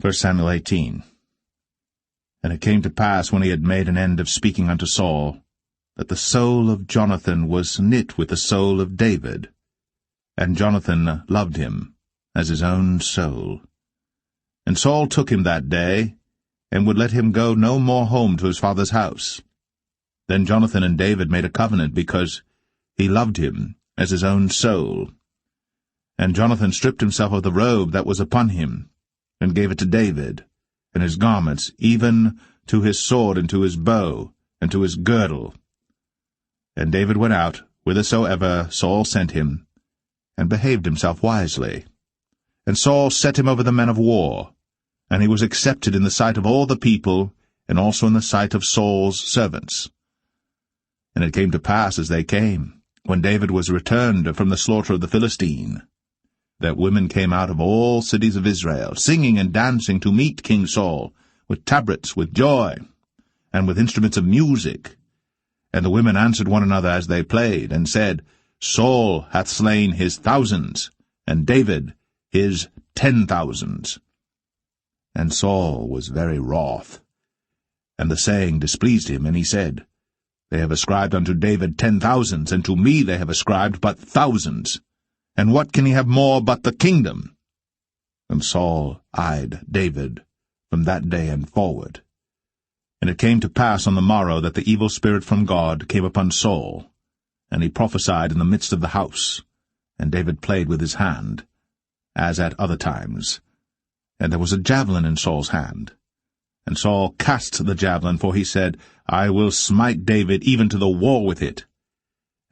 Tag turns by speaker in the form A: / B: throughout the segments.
A: 1 Samuel 18. And it came to pass, when he had made an end of speaking unto Saul, that the soul of Jonathan was knit with the soul of David, and Jonathan loved him as his own soul. And Saul took him that day, and would let him go no more home to his father's house. Then Jonathan and David made a covenant, because he loved him as his own soul. And Jonathan stripped himself of the robe that was upon him, and gave it to David, and his garments, even to his sword, and to his bow, and to his girdle. And David went out whithersoever Saul sent him, and behaved himself wisely. And Saul set him over the men of war, and he was accepted in the sight of all the people, and also in the sight of Saul's servants. And it came to pass, as they came, when David was returned from the slaughter of the Philistine, that women came out of all cities of Israel, singing and dancing to meet King Saul, with tabrets, with joy, and with instruments of music. And the women answered one another as they played, and said, Saul hath slain his thousands, and David his 10,000s. And Saul was very wroth. And the saying displeased him, and he said, They have ascribed unto David 10,000s, and to me they have ascribed but thousands. And what can he have more but the kingdom? And Saul eyed David from that day and forward. And it came to pass on the morrow that the evil spirit from God came upon Saul, and he prophesied in the midst of the house, and David played with his hand, as at other times. And there was a javelin in Saul's hand. And Saul cast the javelin, for he said, I will smite David even to the wall with it.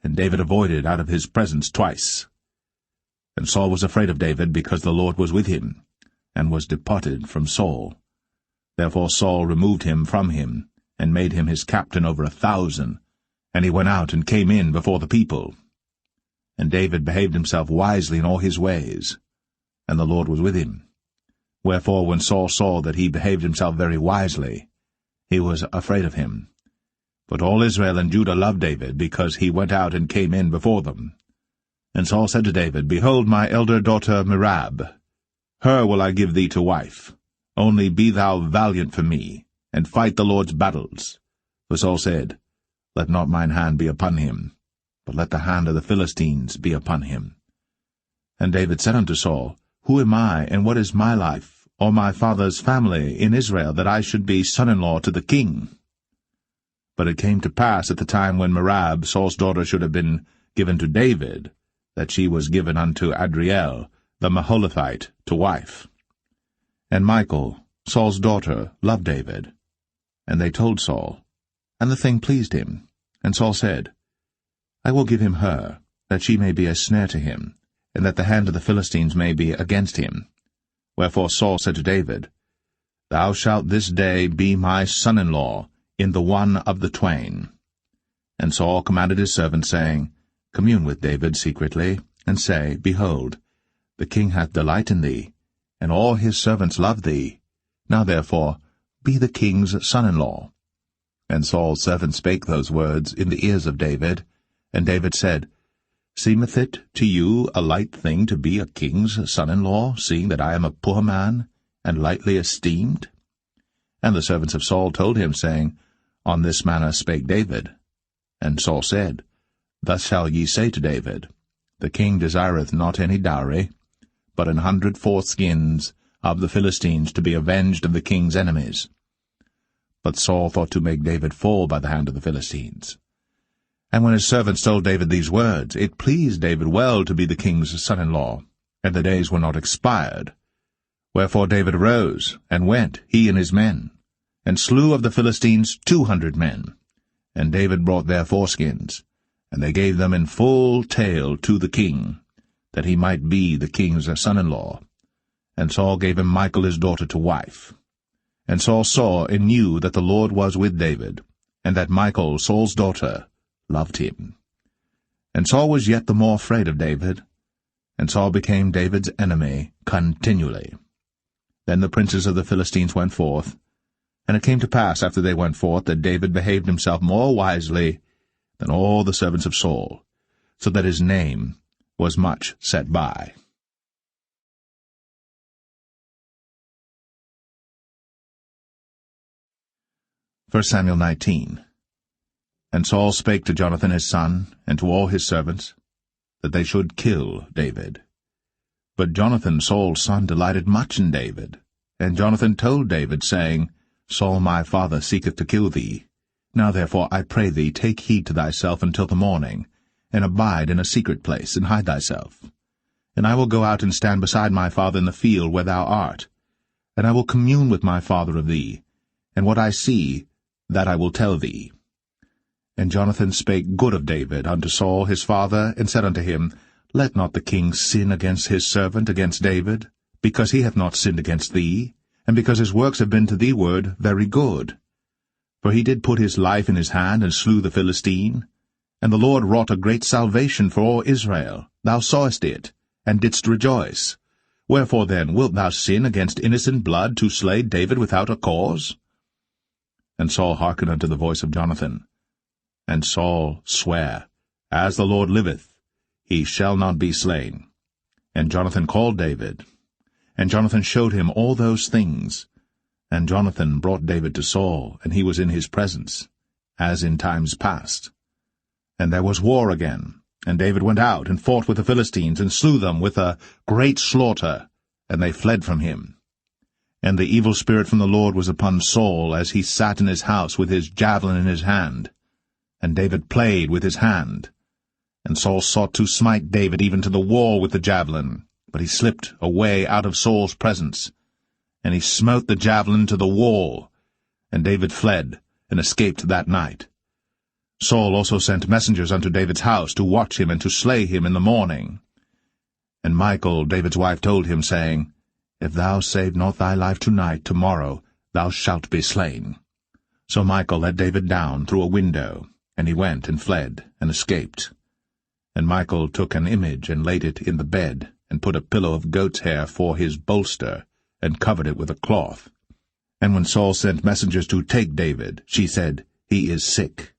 A: And David avoided out of his presence twice. And Saul was afraid of David, because the Lord was with him, and was departed from Saul. Therefore Saul removed him from him, and made him his captain over 1,000, and he went out and came in before the people. And David behaved himself wisely in all his ways, and the Lord was with him. Wherefore when Saul saw that he behaved himself very wisely, he was afraid of him. But all Israel and Judah loved David, because he went out and came in before them. And Saul said to David, Behold my elder daughter Merab, her will I give thee to wife. Only be thou valiant for me, and fight the Lord's battles. For Saul said, Let not mine hand be upon him, but let the hand of the Philistines be upon him. And David said unto Saul, Who am I, and what is my life, or my father's family in Israel, that I should be son-in-law to the king? But it came to pass at the time when Merab, Saul's daughter, should have been given to David, that she was given unto Adriel, the Maholathite, to wife. And Michal, Saul's daughter, loved David. And they told Saul, and the thing pleased him. And Saul said, I will give him her, that she may be a snare to him, and that the hand of the Philistines may be against him. Wherefore Saul said to David, Thou shalt this day be my son-in-law in the one of the twain. And Saul commanded his servants, saying, Commune with David secretly, and say, Behold, the king hath delight in thee, and all his servants love thee. Now therefore be the king's son-in-law. And Saul's servants spake those words in the ears of David. And David said, Seemeth it to you a light thing to be a king's son-in-law, seeing that I am a poor man, and lightly esteemed? And the servants of Saul told him, saying, On this manner spake David. And Saul said, Thus shall ye say to David, The king desireth not any dowry, but 100 foreskins of the Philistines to be avenged of the king's enemies. But Saul thought to make David fall by the hand of the Philistines. And when his servants told David these words, it pleased David well to be the king's son-in-law, and the days were not expired. Wherefore David arose, and went, he and his men, and slew of the Philistines 200 men. And David brought their foreskins, and they gave them in full tale to the king, that he might be the king's son-in-law. And Saul gave him Michal his daughter to wife. And Saul saw and knew that the Lord was with David, and that Michal, Saul's daughter, loved him. And Saul was yet the more afraid of David, and Saul became David's enemy continually. Then the princes of the Philistines went forth, and it came to pass after they went forth that David behaved himself more wisely than all the servants of Saul, so that his name was much set by. 1 Samuel 19. And Saul spake to Jonathan his son, and to all his servants, that they should kill David. But Jonathan Saul's son delighted much in David. And Jonathan told David, saying, Saul my father seeketh to kill thee. Now therefore I pray thee, take heed to thyself until the morning, and abide in a secret place, and hide thyself. And I will go out and stand beside my father in the field where thou art. And I will commune with my father of thee, and what I see, that I will tell thee. And Jonathan spake good of David unto Saul his father, and said unto him, Let not the king sin against his servant, against David, because he hath not sinned against thee, and because his works have been to thee ward very good. For he did put his life in his hand, and slew the Philistine. And the Lord wrought a great salvation for all Israel. Thou sawest it, and didst rejoice. Wherefore then wilt thou sin against innocent blood, to slay David without a cause? And Saul hearkened unto the voice of Jonathan. And Saul sware, As the Lord liveth, he shall not be slain. And Jonathan called David. And Jonathan showed him all those things. And Jonathan brought David to Saul, and he was in his presence, as in times past. And there was war again, and David went out and fought with the Philistines, and slew them with a great slaughter, and they fled from him. And the evil spirit from the Lord was upon Saul, as he sat in his house with his javelin in his hand. And David played with his hand. And Saul sought to smite David even to the wall with the javelin, but he slipped away out of Saul's presence. And he smote the javelin to the wall, and David fled, and escaped that night. Saul also sent messengers unto David's house, to watch him and to slay him in the morning. And Michal, David's wife, told him, saying, If thou save not thy life tonight, tomorrow thou shalt be slain. So Michal let David down through a window, and he went and fled, and escaped. And Michal took an image, and laid it in the bed, and put a pillow of goat's hair for his bolster, and covered it with a cloth. And when Saul sent messengers to take David, she said, He is sick.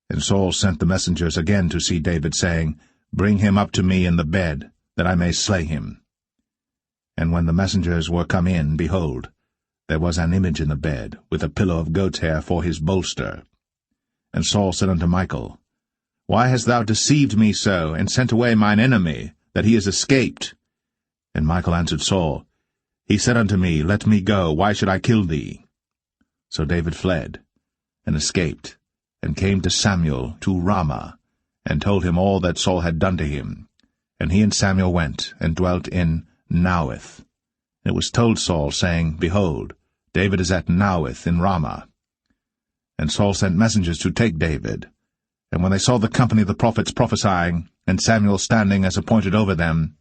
A: And Saul sent the messengers again to see David, saying, Bring him up to me in the bed, that I may slay him. And when the messengers were come in, behold, there was an image in the bed, with a pillow of goat's hair for his bolster. And Saul said unto Michal, Why hast thou deceived me so, and sent away mine enemy, that he is escaped? And Michal answered Saul, He said unto me, Let me go, why should I kill thee? So David fled, and escaped, and came to Samuel to Ramah, and told him all that Saul had done to him. And he and Samuel went, and dwelt in Naueth. And it was told Saul, saying, Behold, David is at Naueth in Ramah. And Saul sent messengers to take David. And when they saw the company of the prophets prophesying, and Samuel standing as appointed over them,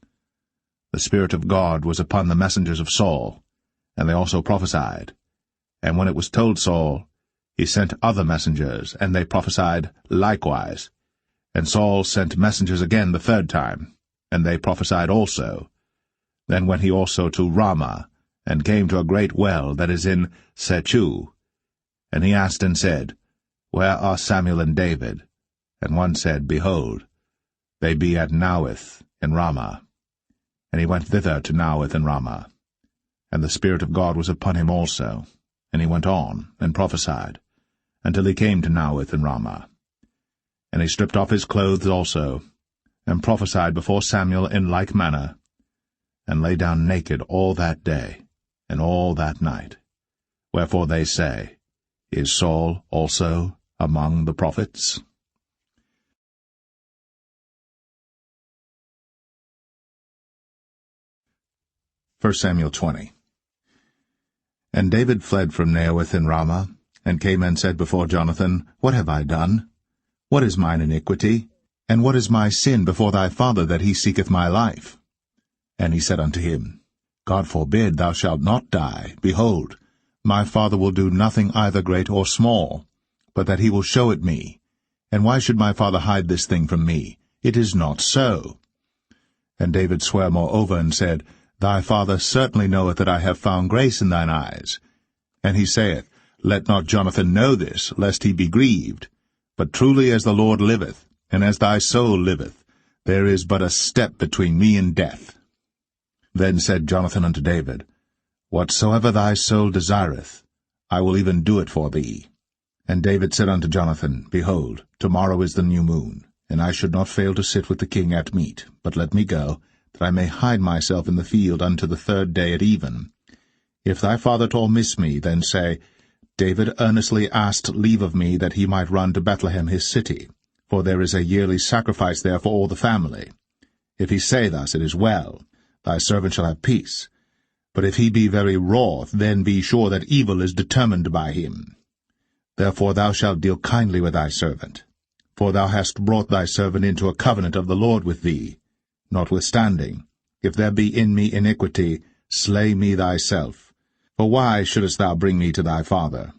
A: the Spirit of God was upon the messengers of Saul, and they also prophesied. And when it was told Saul, he sent other messengers, and they prophesied likewise. And Saul sent messengers again the third time, and they prophesied also. Then went he also to Ramah, and came to a great well that is in Sechu. And he asked and said, Where are Samuel and David? And one said, Behold, they be at Naueth in Ramah. And he went thither to Naueth in Ramah. And the Spirit of God was upon him also. And he went on, and prophesied, until he came to Naueth in Ramah. And he stripped off his clothes also, and prophesied before Samuel in like manner, and lay down naked all that day, and all that night. Wherefore they say, Is Saul also among the prophets? 1 Samuel 20. And David fled from Naueth in Ramah, and came and said before Jonathan, What have I done? What is mine iniquity? And what is my sin before thy father, that he seeketh my life? And he said unto him, God forbid, thou shalt not die. Behold, my father will do nothing either great or small, but that he will show it me. And why should my father hide this thing from me? It is not so. And David sware moreover, and said, Thy father certainly knoweth that I have found grace in thine eyes. And he saith, Let not Jonathan know this, lest he be grieved. But truly as the Lord liveth, and as thy soul liveth, there is but a step between me and death. Then said Jonathan unto David, Whatsoever thy soul desireth, I will even do it for thee. And David said unto Jonathan, Behold, tomorrow is the new moon, and I should not fail to sit with the king at meat, but let me go, that I may hide myself in the field unto the 3rd day at even. If thy father at all miss me, then say, David earnestly asked leave of me that he might run to Bethlehem his city, for there is a yearly sacrifice there for all the family. If he say thus, it is well, thy servant shall have peace. But if he be very wroth, then be sure that evil is determined by him. Therefore thou shalt deal kindly with thy servant. For thou hast brought thy servant into a covenant of the Lord with thee. Notwithstanding, if there be in me iniquity, slay me thyself. For why shouldest thou bring me to thy father?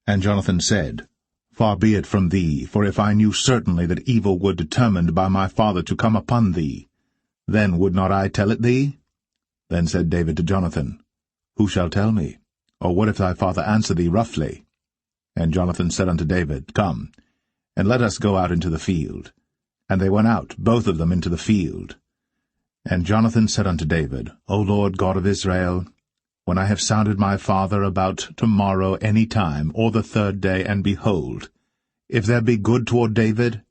A: And Jonathan said, Far be it from thee, for if I knew certainly that evil were determined by my father to come upon thee, then would not I tell it thee? Then said David to Jonathan, Who shall tell me? Or what if thy father answer thee roughly? And Jonathan said unto David, Come, and let us go out into the field. And they went out, both of them, into the field. And Jonathan said unto David, O Lord God of Israel, when I have sounded my father about tomorrow any time, or the 3rd day, and behold, if there be good toward David,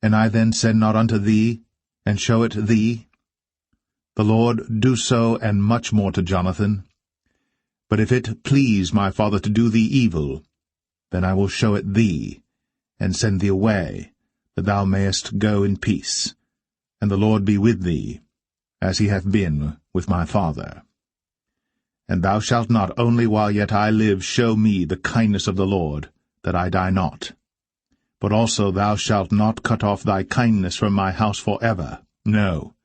A: and I then send not unto thee, and show it thee, the Lord do so, and much more to Jonathan. But if it please my father to do thee evil, then I will show it thee, and send thee away, that thou mayest go in peace, and the Lord be with thee, as he hath been with my father. And thou shalt not only while yet I live show me the kindness of the Lord, that I die not, but also thou shalt not cut off thy kindness from my house for ever, no,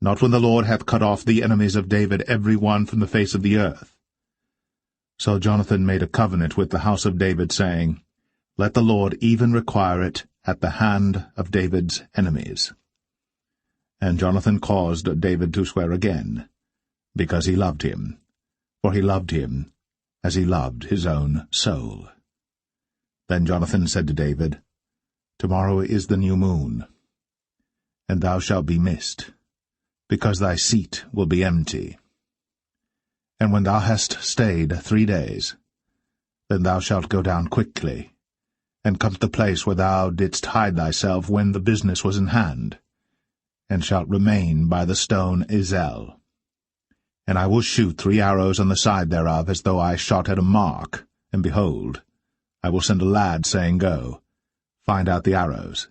A: not when the Lord hath cut off the enemies of David every one from the face of the earth. So Jonathan made a covenant with the house of David, saying, Let the Lord even require it at the hand of David's enemies. And Jonathan caused David to swear again, because he loved him, for he loved him as he loved his own soul. Then Jonathan said to David, Tomorrow is the new moon, and thou shalt be missed, because thy seat will be empty. And when thou hast stayed 3 days, then thou shalt go down quickly, and come to the place where thou didst hide thyself when the business was in hand, and shalt remain by the stone Ezel. And I will shoot 3 arrows on the side thereof, as though I shot at a mark, and behold, I will send a lad, saying, Go, find out the arrows.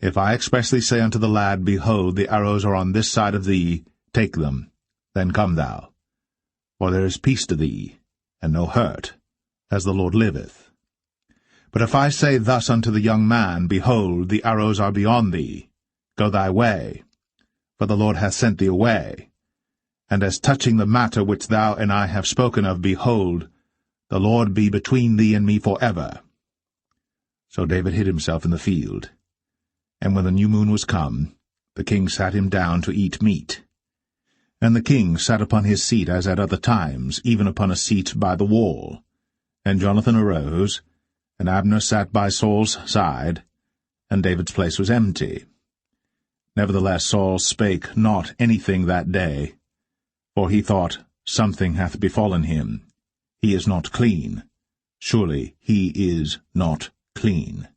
A: If I expressly say unto the lad, Behold, the arrows are on this side of thee, take them, then come thou. For there is peace to thee, and no hurt, as the Lord liveth. But if I say thus unto the young man, Behold, the arrows are beyond thee, go thy way, for the Lord hath sent thee away. And as touching the matter which thou and I have spoken of, behold, the Lord be between thee and me for ever. So David hid himself in the field. And when the new moon was come, the king sat him down to eat meat. And the king sat upon his seat as at other times, even upon a seat by the wall. And Jonathan arose, and Abner sat by Saul's side, and David's place was empty. Nevertheless Saul spake not anything that day, for he thought, Something hath befallen him. He is not clean. Surely he is not clean.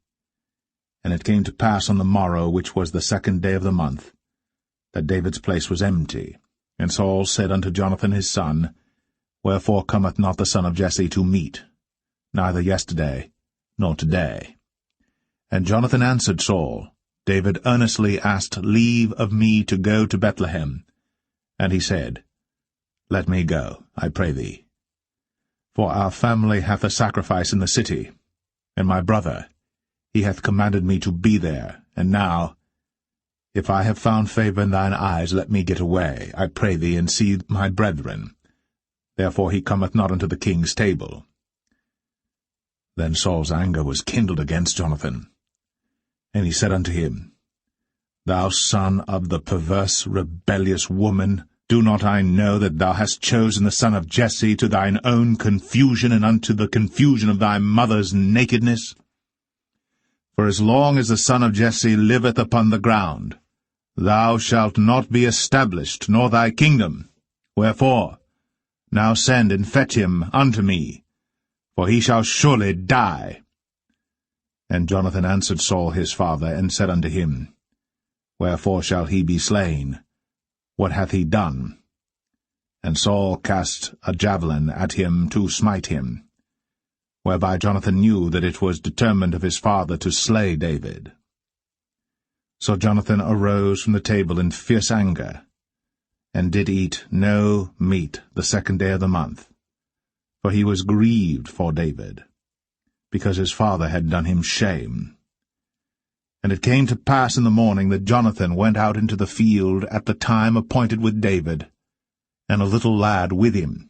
A: And it came to pass on the morrow, which was the 2nd day of the month, that David's place was empty. And Saul said unto Jonathan his son, Wherefore cometh not the son of Jesse to meat, neither yesterday, nor today? And Jonathan answered Saul, David earnestly asked leave of me to go to Bethlehem. And he said, Let me go, I pray thee. For our family hath a sacrifice in the city, and my brother, he hath commanded me to be there, and now, if I have found favor in thine eyes, let me get away, I pray thee, and see my brethren. Therefore he cometh not unto the king's table. Then Saul's anger was kindled against Jonathan. And he said unto him, Thou son of the perverse, rebellious woman, do not I know that thou hast chosen the son of Jesse to thine own confusion, and unto the confusion of thy mother's nakedness? For as long as the son of Jesse liveth upon the ground, thou shalt not be established, nor thy kingdom. Wherefore, now send and fetch him unto me, for he shall surely die, And Jonathan answered Saul his father, and said unto him, Wherefore shall he be slain? What hath he done? And Saul cast a javelin at him to smite him, whereby Jonathan knew that it was determined of his father to slay David. So Jonathan arose from the table in fierce anger, and did eat no meat the 2nd day of the month, for he was grieved for David, because his father had done him shame. And it came to pass in the morning that Jonathan went out into the field at the time appointed with David, and a little lad with him.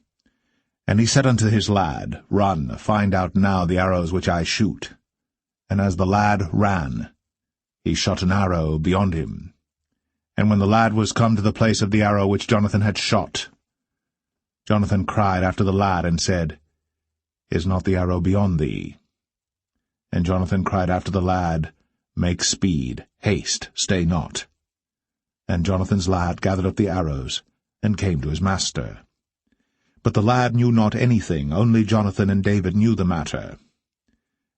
A: And he said unto his lad, Run, find out now the arrows which I shoot. And as the lad ran, he shot an arrow beyond him. And when the lad was come to the place of the arrow which Jonathan had shot, Jonathan cried after the lad, and said, Is not the arrow beyond thee? And Jonathan cried after the lad, Make speed, haste, stay not. And Jonathan's lad gathered up the arrows, and came to his master. But the lad knew not anything, only Jonathan and David knew the matter.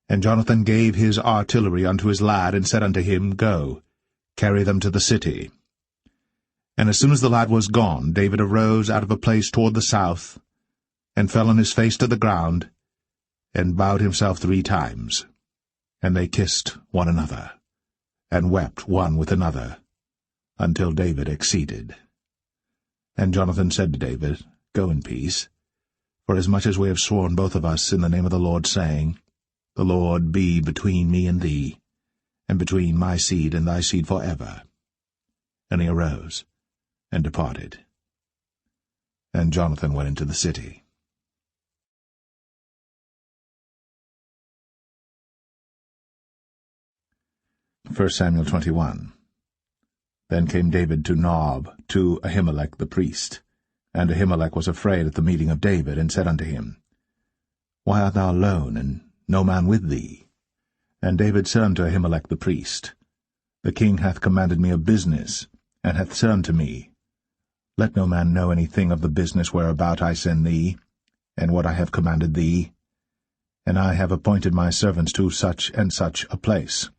A: And Jonathan gave his artillery unto his lad, and said unto him, Go, carry them to the city. And as soon as the lad was gone, David arose out of a place toward the south, and fell on his face to the ground, and bowed himself 3 times. And they kissed one another, and wept one with another, until David exceeded. And Jonathan said to David, Go in peace, forasmuch as we have sworn both of us in the name of the Lord, saying, The Lord be between me and thee, and between my seed and thy seed forever. And he arose, and departed. And Jonathan went into the city. 1 Samuel 21. Then came David to Nob, to Ahimelech the priest. And Ahimelech was afraid at the meeting of David, and said unto him, Why art thou alone, and no man with thee? And David said unto Ahimelech the priest, The king hath commanded me a business, and hath said unto me, Let no man know anything of the business whereabout I send thee, and what I have commanded thee. And I have appointed my servants to such and such a place.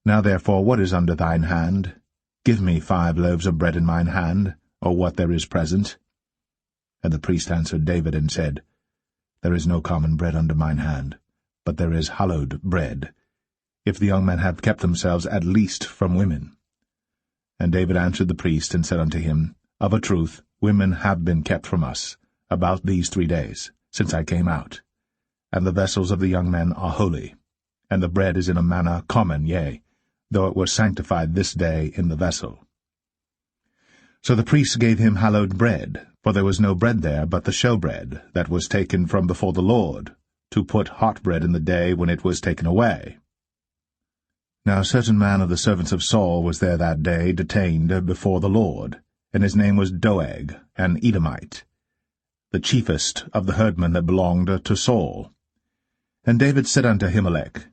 A: Now therefore what is under thine hand? Give me 5 loaves of bread in mine hand, or what there is present. And the priest answered David, and said, There is no common bread under mine hand, but there is hallowed bread, if the young men have kept themselves at least from women. And David answered the priest, and said unto him, Of a truth, women have been kept from us, about these 3 days, since I came out. And the vessels of the young men are holy, and the bread is in a manner common, yea, though it were sanctified this day in the vessel. So the priests gave him hallowed bread, for there was no bread there but the showbread, that was taken from before the Lord, to put hot bread in the day when it was taken away. Now a certain man of the servants of Saul was there that day, detained before the Lord, and his name was Doeg, an Edomite, the chiefest of the herdmen that belonged to Saul. And David said unto Ahimelech,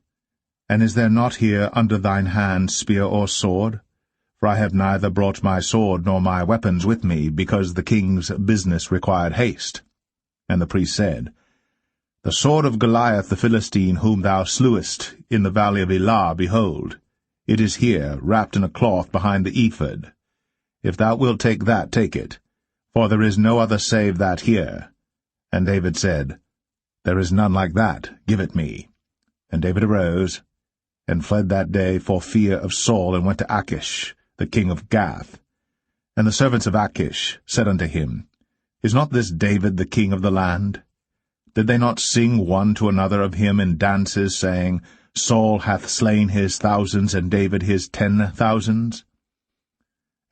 A: And is there not here under thine hand spear or sword? For I have neither brought my sword nor my weapons with me, because the king's business required haste. And the priest said, The sword of Goliath the Philistine, whom thou slewest in the valley of Elah, behold, it is here, wrapped in a cloth behind the ephod. If thou wilt take that, take it, for there is no other save that here. And David said, There is none like that, give it me. And David arose, and fled that day for fear of Saul, and went to Achish, the king of Gath. And the servants of Achish said unto him, Is not this David the king of the land? Did they not sing one to another of him in dances, saying, Saul hath slain his thousands, and David his 10,000s?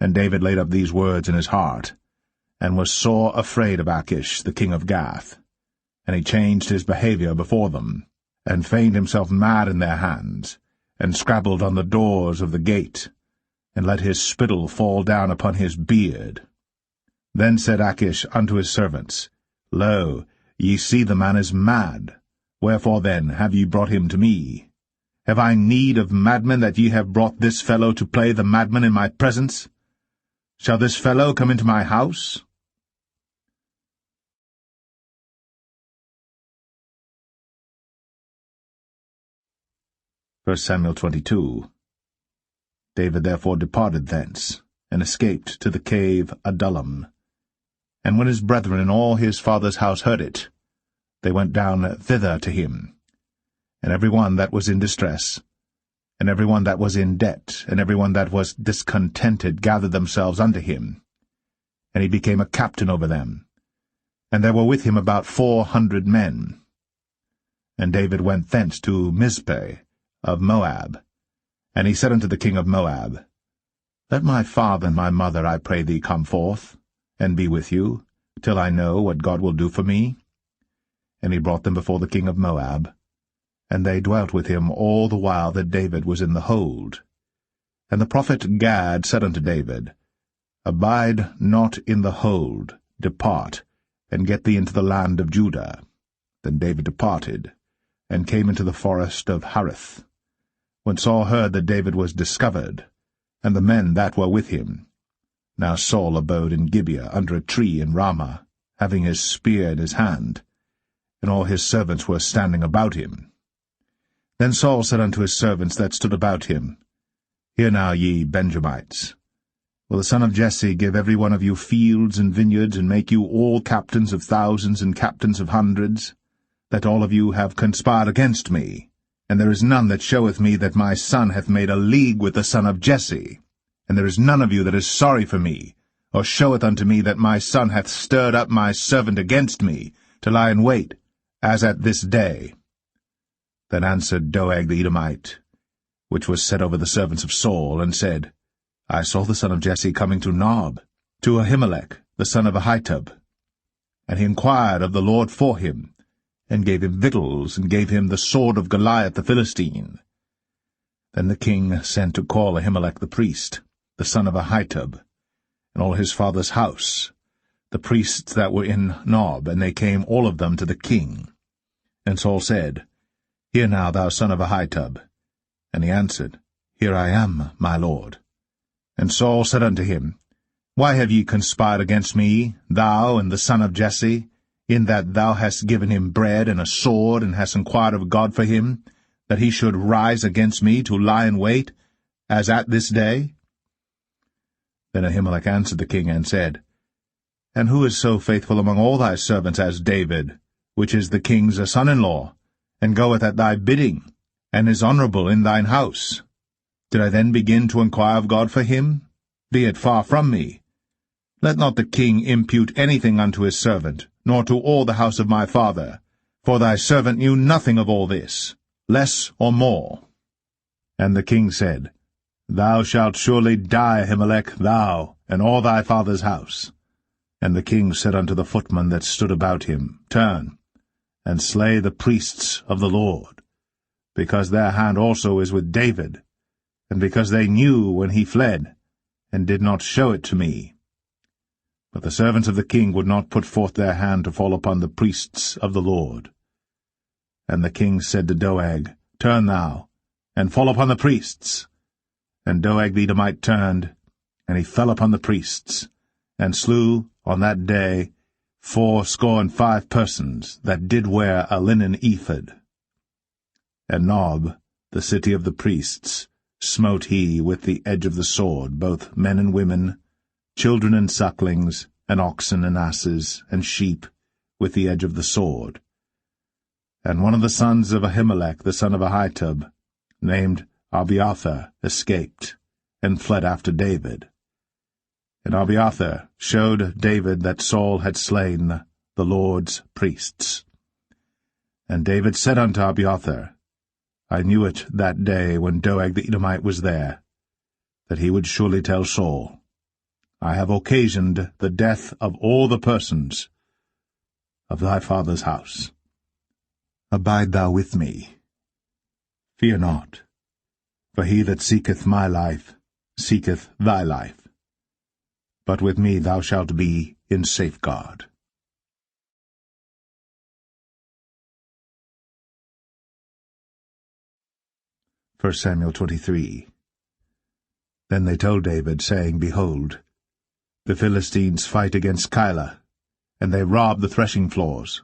A: And David laid up these words in his heart, and was sore afraid of Achish, the king of Gath. And he changed his behavior before them, and feigned himself mad in their hands, and scrabbled on the doors of the gate, and let his spittle fall down upon his beard. Then said Achish unto his servants, Lo, ye see the man is mad. Wherefore then have ye brought him to me? Have I need of madmen, that ye have brought this fellow to play the madman in my presence? Shall this fellow come into my house? 1 Samuel 22. David therefore departed thence, and escaped to the cave Adullam. And when his brethren and all his father's house heard it, they went down thither to him. And every one that was in distress, and every one that was in debt, and every one that was discontented gathered themselves unto him. And he became a captain over them. And there were with him about 400 men. And David went thence to Mizpeh of Moab. And he said unto the king of Moab, Let my father and my mother, I pray thee, come forth, and be with you, till I know what God will do for me. And he brought them before the king of Moab, and they dwelt with him all the while that David was in the hold. And the prophet Gad said unto David, Abide not in the hold, depart, and get thee into the land of Judah. Then David departed, and came into the forest of Hareth. When Saul heard that David was discovered, and the men that were with him. Now Saul abode in Gibeah under a tree in Ramah, having his spear in his hand, and all his servants were standing about him. Then Saul said unto his servants that stood about him, Hear now, ye Benjamites, will the son of Jesse give every one of you fields and vineyards, and make you all captains of thousands and captains of hundreds, that all of you have conspired against me? And there is none that showeth me that my son hath made a league with the son of Jesse. And there is none of you that is sorry for me, or showeth unto me that my son hath stirred up my servant against me, to lie in wait, as at this day. Then answered Doeg the Edomite, which was set over the servants of Saul, and said, I saw the son of Jesse coming to Nob, to Ahimelech, the son of Ahitub. And he inquired of the Lord for him, and gave him victuals, and gave him the sword of Goliath the Philistine. Then the king sent to call Ahimelech the priest, the son of Ahitub, and all his father's house, the priests that were in Nob, and they came all of them to the king. And Saul said, Hear now, thou son of Ahitub. And he answered, Here I am, my lord. And Saul said unto him, Why have ye conspired against me, thou and the son of Jesse, in that thou hast given him bread and a sword, and hast inquired of God for him, that he should rise against me to lie in wait, as at this day? Then Ahimelech answered the king, and said, And who is so faithful among all thy servants as David, which is the king's son-in-law, and goeth at thy bidding, and is honourable in thine house? Did I then begin to inquire of God for him? Be it far from me. Let not the king impute anything unto his servant, nor to all the house of my father, for thy servant knew nothing of all this, less or more. And the king said, Thou shalt surely die, Ahimelech, thou, and all thy father's house. And the king said unto the footmen that stood about him, Turn, and slay the priests of the Lord, because their hand also is with David, and because they knew when he fled, and did not show it to me. But the servants of the king would not put forth their hand to fall upon the priests of the Lord. And the king said to Doeg, Turn thou, and fall upon the priests. And Doeg the Edomite turned, and he fell upon the priests, and slew on that day 75 persons that did wear a linen ephod. And Nob, the city of the priests, smote he with the edge of the sword, both men and women, children and sucklings, and oxen and asses, and sheep, with the edge of the sword. And one of the sons of Ahimelech, the son of Ahitub, named Abiathar, escaped, and fled after David. And Abiathar showed David that Saul had slain the Lord's priests. And David said unto Abiathar, I knew it that day when Doeg the Edomite was there, that he would surely tell Saul, I have occasioned the death of all the persons of thy father's house. Abide thou with me. Fear not, for he that seeketh my life seeketh thy life. But with me thou shalt be in safeguard. 1 Samuel 23. Then they told David, saying, Behold, the Philistines fight against Keilah, and they rob the threshing floors.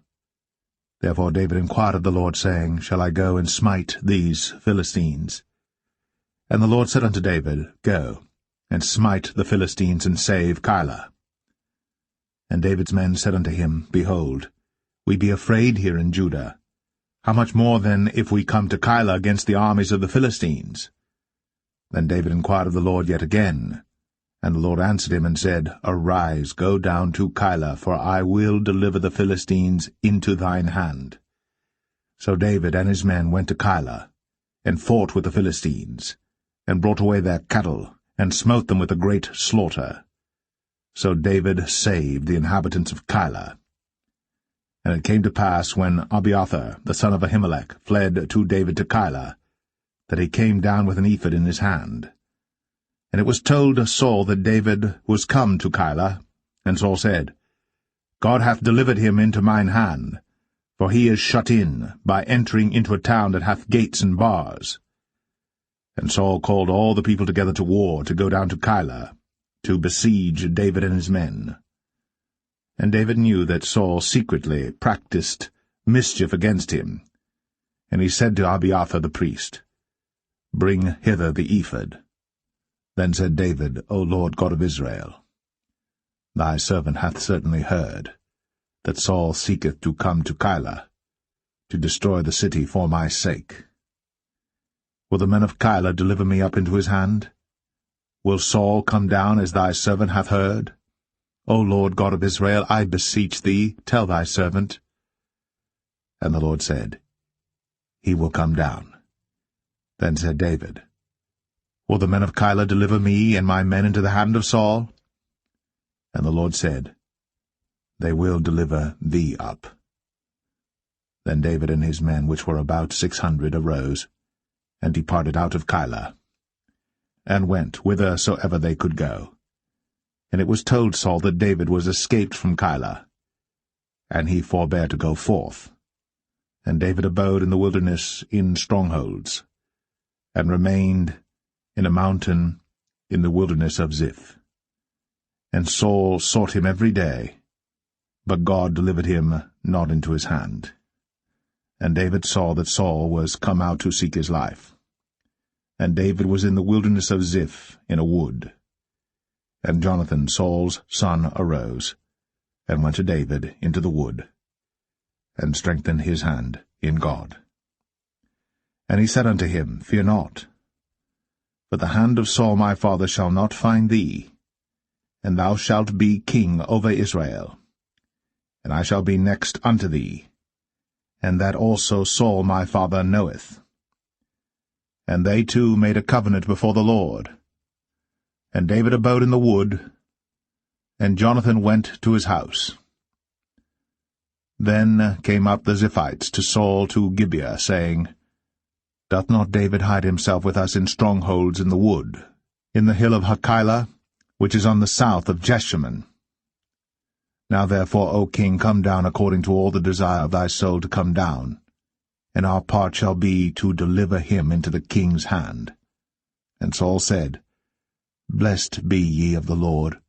A: Therefore David inquired of the Lord, saying, Shall I go and smite these Philistines? And the Lord said unto David, Go, and smite the Philistines, and save Keilah. And David's men said unto him, Behold, we be afraid here in Judah. How much more then if we come to Keilah against the armies of the Philistines? Then David inquired of the Lord yet again. And the Lord answered him and said, Arise, go down to Keilah, for I will deliver the Philistines into thine hand. So David and his men went to Keilah, and fought with the Philistines, and brought away their cattle, and smote them with a great slaughter. So David saved the inhabitants of Keilah. And it came to pass, when Abiathar, the son of Ahimelech, fled to David to Keilah, that he came down with an ephod in his hand. And it was told Saul that David was come to Keilah, and Saul said, God hath delivered him into mine hand, for he is shut in, by entering into a town that hath gates and bars. And Saul called all the people together to war, to go down to Keilah, to besiege David and his men. And David knew that Saul secretly practiced mischief against him. And he said to Abiathar the priest, Bring hither the ephod. Then said David, O Lord God of Israel, Thy servant hath certainly heard that Saul seeketh to come to Keilah, to destroy the city for my sake. Will the men of Keilah deliver me up into his hand? Will Saul come down as thy servant hath heard? O Lord God of Israel, I beseech thee, tell thy servant. And the Lord said, He will come down. Then said David, Will the men of Keilah deliver me and my men into the hand of Saul? And the Lord said, They will deliver thee up. Then David and his men, which were about 600, arose, and departed out of Keilah, and went whithersoever they could go. And it was told Saul that David was escaped from Keilah, and he forbare to go forth. And David abode in the wilderness in strongholds, and remained in a mountain in the wilderness of Ziph. And Saul sought him every day, but God delivered him not into his hand. And David saw that Saul was come out to seek his life. And David was in the wilderness of Ziph in a wood. And Jonathan, Saul's son, arose, and went to David into the wood, and strengthened his hand in God. And he said unto him, Fear not, but the hand of Saul my father shall not find thee, and thou shalt be king over Israel. And I shall be next unto thee, and that also Saul my father knoweth. And they two made a covenant before the Lord. And David abode in the wood, and Jonathan went to his house. Then came up the Ziphites to Saul to Gibeah, saying, Doth not David hide himself with us in strongholds in the wood, in the hill of Hachilah, which is on the south of Jeshimon? Now therefore, O king, come down according to all the desire of thy soul to come down, and our part shall be to deliver him into the king's hand. And Saul said, Blessed be ye of the Lord,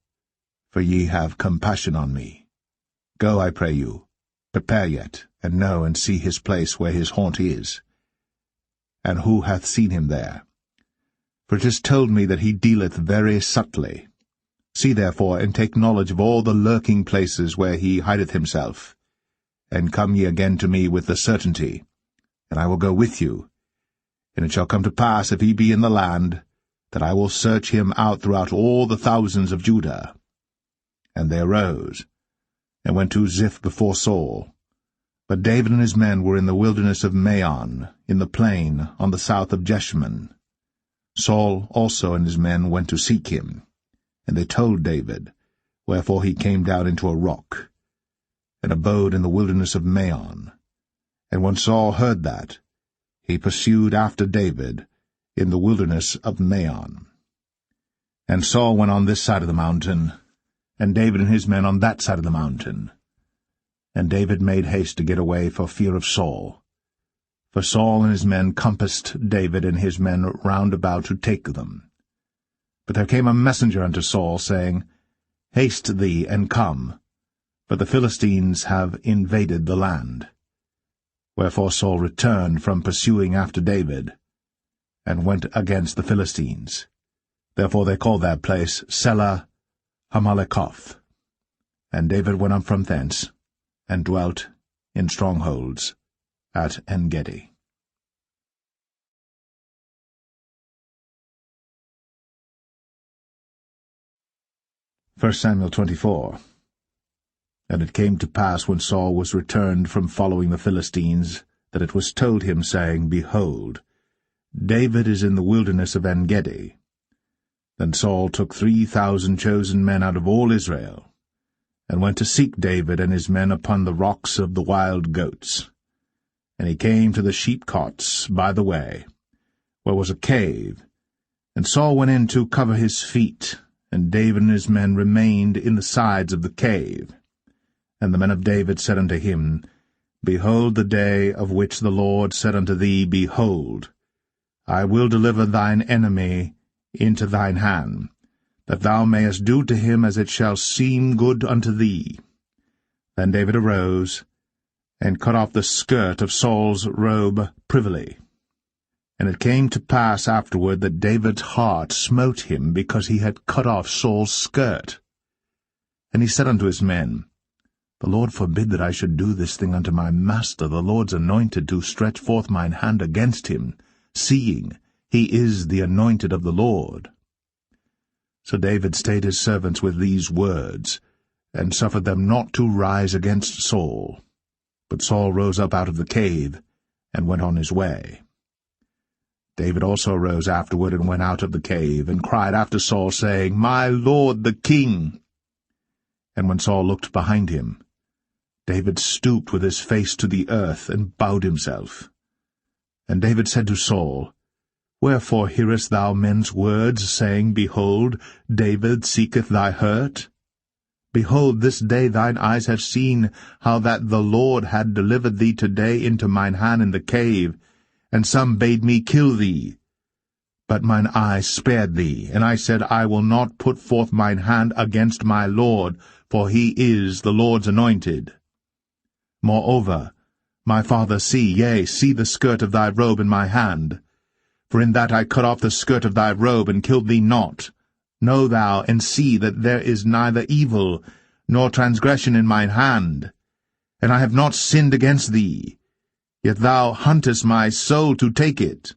A: for ye have compassion on me. Go, I pray you, prepare yet, and know and see his place where his haunt is, and who hath seen him there? For it is told me that he dealeth very subtly. See therefore, and take knowledge of all the lurking places where he hideth himself, and come ye again to me with the certainty, and I will go with you. And it shall come to pass, if he be in the land, that I will search him out throughout all the thousands of Judah. And they arose, and went to Ziph before Saul. But David and his men were in the wilderness of Maon, in the plain, on the south of Jeshimon. Saul also and his men went to seek him, and they told David, wherefore he came down into a rock, and abode in the wilderness of Maon. And when Saul heard that, he pursued after David in the wilderness of Maon. And Saul went on this side of the mountain, and David and his men on that side of the mountain. And David made haste to get away for fear of Saul. For Saul and his men compassed David and his men round about to take them. But there came a messenger unto Saul, saying, Haste thee, and come, for the Philistines have invaded the land. Wherefore Saul returned from pursuing after David, and went against the Philistines. Therefore they called that place Selah Hammalekoth. And David went up from thence, and dwelt in strongholds at En-gedi. 1 Samuel 24. And it came to pass, when Saul was returned from following the Philistines, that it was told him, saying, Behold, David is in the wilderness of En-gedi. Then Saul took 3,000 chosen men out of all Israel, and went to seek David and his men upon the rocks of the wild goats. And he came to the sheepcotes by the way, where was a cave, and Saul went in to cover his feet, and David and his men remained in the sides of the cave. And the men of David said unto him, Behold the day of which the Lord said unto thee, Behold, I will deliver thine enemy into thine hand, that thou mayest do to him as it shall seem good unto thee. Then David arose, and cut off the skirt of Saul's robe privily. And it came to pass afterward that David's heart smote him, because he had cut off Saul's skirt. And he said unto his men, The Lord forbid that I should do this thing unto my master, the Lord's anointed, to stretch forth mine hand against him, seeing he is the anointed of the Lord. So David stayed his servants with these words, and suffered them not to rise against Saul. But Saul rose up out of the cave, and went on his way. David also rose afterward, and went out of the cave, and cried after Saul, saying, My lord the king! And when Saul looked behind him, David stooped with his face to the earth, and bowed himself. And David said to Saul, Wherefore hearest thou men's words, saying, Behold, David seeketh thy hurt? Behold, this day thine eyes have seen how that the Lord had delivered thee today into mine hand in the cave, and some bade me kill thee. But mine eye spared thee, and I said, I will not put forth mine hand against my Lord, for he is the Lord's anointed. Moreover, my father, see the skirt of thy robe in my hand. For in that I cut off the skirt of thy robe, and killed thee not. Know thou, and see that there is neither evil nor transgression in mine hand, and I have not sinned against thee. Yet thou huntest my soul to take it.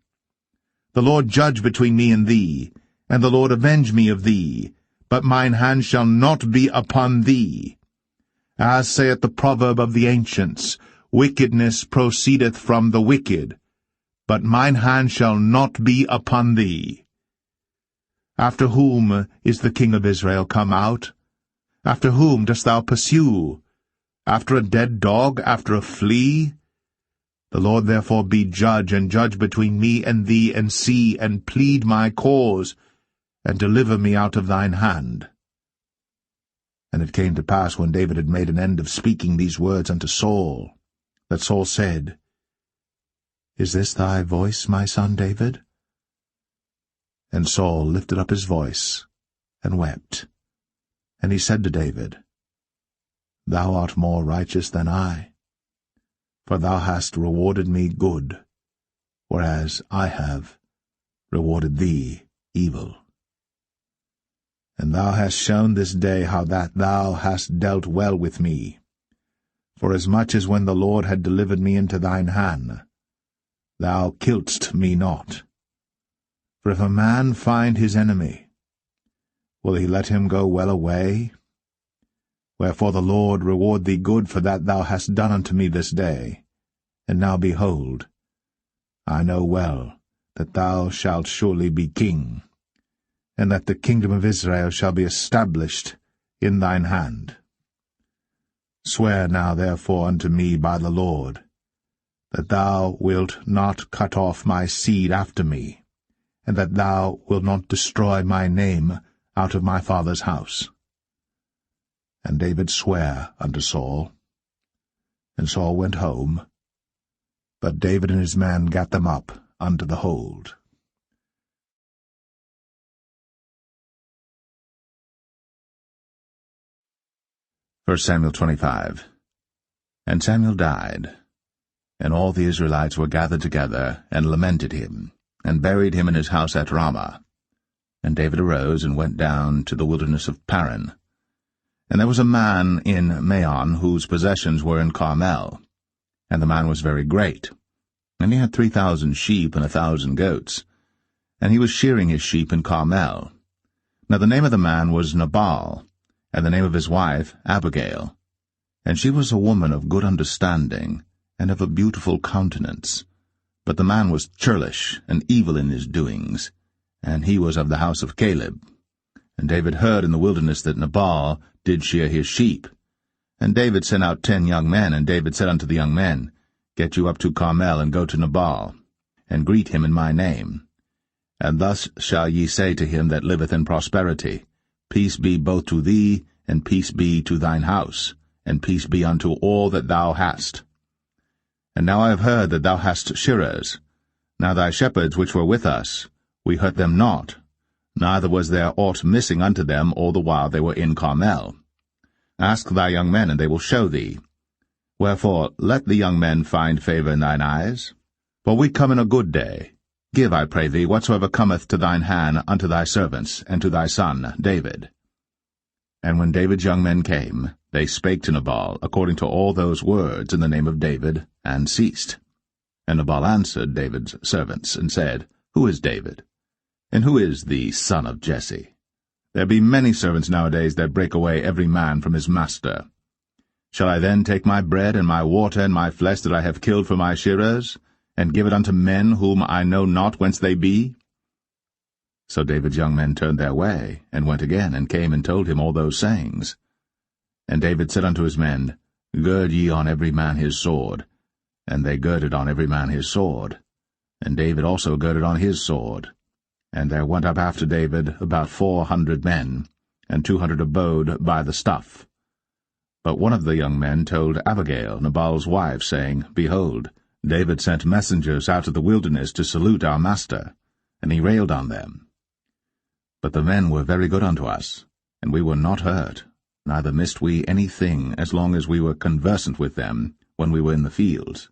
A: The Lord judge between me and thee, and the Lord avenge me of thee, but mine hand shall not be upon thee. As saith the proverb of the ancients, Wickedness proceedeth from the wicked, but mine hand shall not be upon thee. After whom is the king of Israel come out? After whom dost thou pursue? After a dead dog, after a flea? The Lord therefore be judge, and judge between me and thee, and see, and plead my cause, and deliver me out of thine hand. And it came to pass, when David had made an end of speaking these words unto Saul, that Saul said, Is this thy voice, my son David? And Saul lifted up his voice, and wept. And he said to David, Thou art more righteous than I, for thou hast rewarded me good, whereas I have rewarded thee evil. And thou hast shown this day how that thou hast dealt well with me, forasmuch as when the Lord had delivered me into thine hand, thou killedst me not. For if a man find his enemy, will he let him go well away? Wherefore the Lord reward thee good for that thou hast done unto me this day. And now behold, I know well that thou shalt surely be king, and that the kingdom of Israel shall be established in thine hand. Swear now therefore unto me by the Lord, that thou wilt not cut off my seed after me, and that thou wilt not destroy my name out of my father's house. And David sware unto Saul. And Saul went home, but David and his men gat them up unto the hold. 1 Samuel 25. And Samuel died, And all the Israelites were gathered together, and lamented him, and buried him in his house at Ramah. And David arose and went down to the wilderness of Paran. And there was a man in Maon whose possessions were in Carmel. And the man was very great. And he had 3,000 sheep and 1,000 goats. And he was shearing his sheep in Carmel. Now the name of the man was Nabal, and the name of his wife Abigail. And she was a woman of good understanding, and of a beautiful countenance. But the man was churlish and evil in his doings, and he was of the house of Caleb. And David heard in the wilderness that Nabal did shear his sheep. And David sent out 10 young men, and David said unto the young men, Get you up to Carmel, and go to Nabal, and greet him in my name. And thus shall ye say to him that liveth in prosperity, Peace be both to thee, and peace be to thine house, and peace be unto all that thou hast. And now I have heard that thou hast shearers. Now thy shepherds which were with us, we hurt them not, neither was there aught missing unto them all the while they were in Carmel. Ask thy young men, and they will show thee. Wherefore let the young men find favor in thine eyes. For we come in a good day. Give, I pray thee, whatsoever cometh to thine hand unto thy servants, and to thy son David. And when David's young men came, they spake to Nabal according to all those words in the name of David, and ceased. And Nabal answered David's servants, and said, Who is David? And who is the son of Jesse? There be many servants nowadays that break away every man from his master. Shall I then take my bread and my water and my flesh that I have killed for my shearers, and give it unto men whom I know not whence they be? So David's young men turned their way, and went again, and came and told him all those sayings. And David said unto his men, Gird ye on every man his sword. And they girded on every man his sword. And David also girded on his sword. And there went up after David about 400 men, and 200 abode by the stuff. But one of the young men told Abigail, Nabal's wife, saying, Behold, David sent messengers out of the wilderness to salute our master, and he railed on them. But the men were very good unto us, and we were not hurt, neither missed we any thing as long as we were conversant with them when we were in the fields.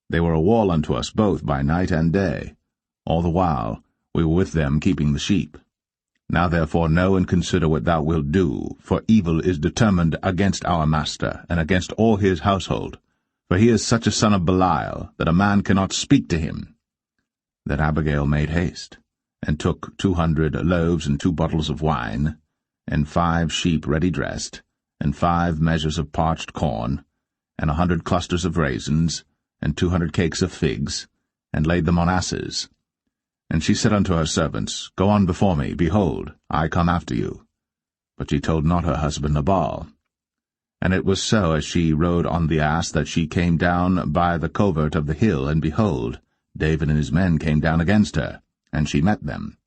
A: They were a wall unto us both by night and day. All the while we were with them keeping the sheep. Now therefore know and consider what thou wilt do, for evil is determined against our master, and against all his household. For he is such a son of Belial, that a man cannot speak to him. Then Abigail made haste, and took 200 loaves and 2 bottles of wine, and 5 sheep ready dressed, and 5 measures of parched corn, and 100 clusters of raisins, and 200 cakes of figs, and laid them on asses. And she said unto her servants, Go on before me, behold, I come after you. But she told not her husband Nabal. And it was so, as she rode on the ass, that she came down by the covert of the hill, and behold, David and his men came down against her, and she met them.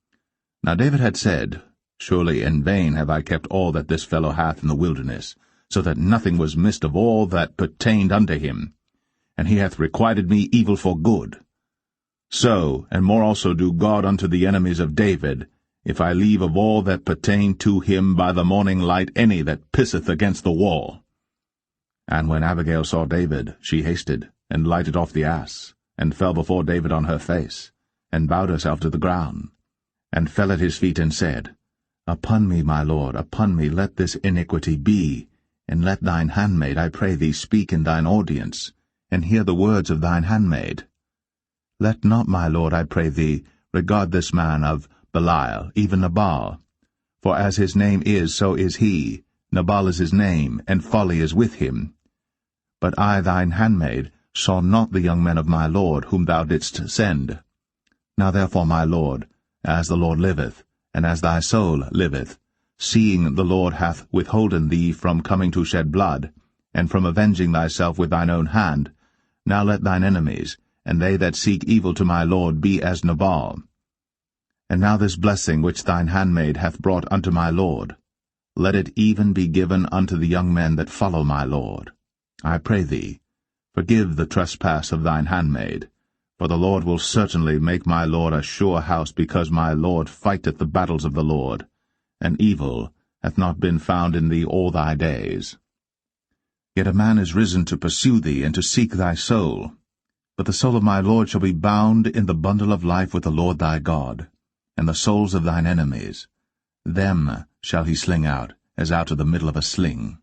A: Now David had said, Surely in vain have I kept all that this fellow hath in the wilderness, so that nothing was missed of all that pertained unto him. And he hath requited me evil for good. So, and more also do God unto the enemies of David, if I leave of all that pertain to him by the morning light any that pisseth against the wall. And when Abigail saw David, she hasted, and lighted off the ass, and fell before David on her face, and bowed herself to the ground, and fell at his feet, and said, Upon me, my lord, upon me let this iniquity be, and let thine handmaid, I pray thee, speak in thine audience, and hear the words of thine handmaid. Let not, my lord, I pray thee, regard this man of Belial, even Nabal. For as his name is, so is he. Nabal is his name, and folly is with him. But I, thine handmaid, saw not the young men of my lord, whom thou didst send. Now therefore, my lord, as the Lord liveth, and as thy soul liveth, seeing the Lord hath withholden thee from coming to shed blood, and from avenging thyself with thine own hand, now let thine enemies, and they that seek evil to my lord, be as Nabal. And now this blessing which thine handmaid hath brought unto my lord, let it even be given unto the young men that follow my lord. I pray thee, forgive the trespass of thine handmaid, for the Lord will certainly make my lord a sure house, because my lord fighteth the battles of the Lord, and evil hath not been found in thee all thy days. Yet a man is risen to pursue thee, and to seek thy soul. But the soul of my Lord shall be bound in the bundle of life with the Lord thy God, and the souls of thine enemies, them shall he sling out, as out of the middle of a sling.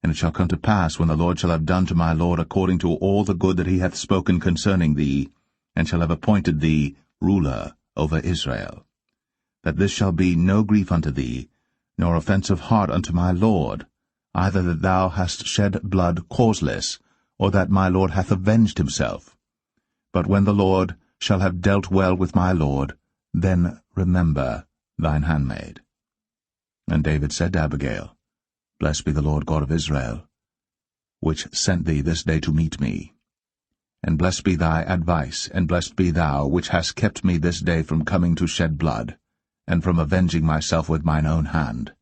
A: And it shall come to pass, when the Lord shall have done to my Lord according to all the good that he hath spoken concerning thee, and shall have appointed thee ruler over Israel, that this shall be no grief unto thee, nor offense of heart unto my Lord, either that thou hast shed blood causeless, or that my Lord hath avenged himself. But when the Lord shall have dealt well with my Lord, then remember thine handmaid. And David said to Abigail, Blessed be the Lord God of Israel, which sent thee this day to meet me. And blessed be thy advice, and blessed be thou, which hast kept me this day from coming to shed blood, and from avenging myself with mine own hand.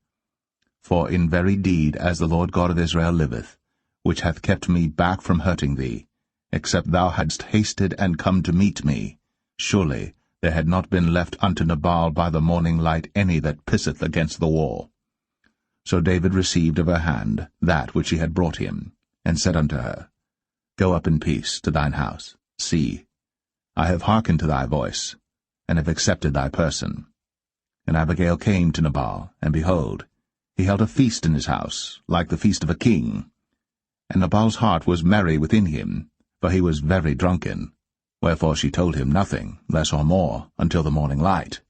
A: For in very deed, as the Lord God of Israel liveth, which hath kept me back from hurting thee, except thou hadst hasted and come to meet me, surely there had not been left unto Nabal by the morning light any that pisseth against the wall. So David received of her hand that which he had brought him, and said unto her, Go up in peace to thine house. See, I have hearkened to thy voice, and have accepted thy person. And Abigail came to Nabal, and behold, he held a feast in his house, like the feast of a king. And Nabal's heart was merry within him, for he was very drunken, wherefore she told him nothing, less or more, until the morning light.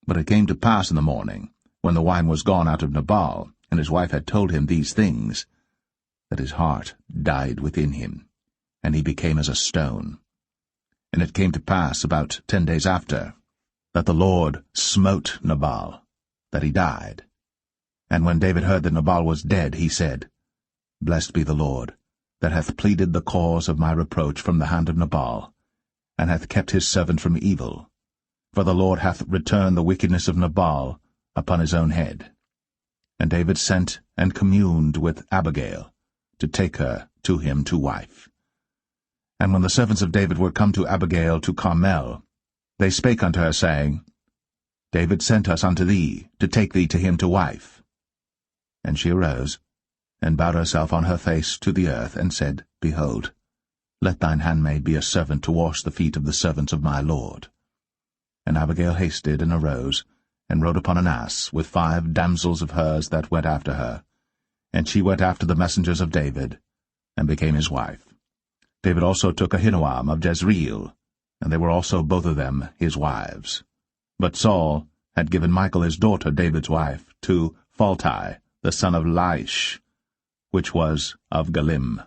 A: But it came to pass in the morning, when the wine was gone out of Nabal, and his wife had told him these things, that his heart died within him, and he became as a stone. And it came to pass about 10 days after, that the Lord smote Nabal, that he died. And when David heard that Nabal was dead, he said, Blessed be the Lord, that hath pleaded the cause of my reproach from the hand of Nabal, and hath kept his servant from evil. For the Lord hath returned the wickedness of Nabal upon his own head. And David sent and communed with Abigail, to take her to him to wife. And when the servants of David were come to Abigail to Carmel, they spake unto her, saying, David sent us unto thee, to take thee to him to wife. And she arose, and bowed herself on her face to the earth, and said, Behold, let thine handmaid be a servant to wash the feet of the servants of my Lord. And Abigail hasted, and arose, and rode upon an ass, with 5 damsels of hers that went after her. And she went after the messengers of David, and became his wife. David also took Ahinoam of Jezreel, and they were also both of them his wives. But Saul had given Michal his daughter, David's wife, to Phalti, the son of Laish, which was of Galim.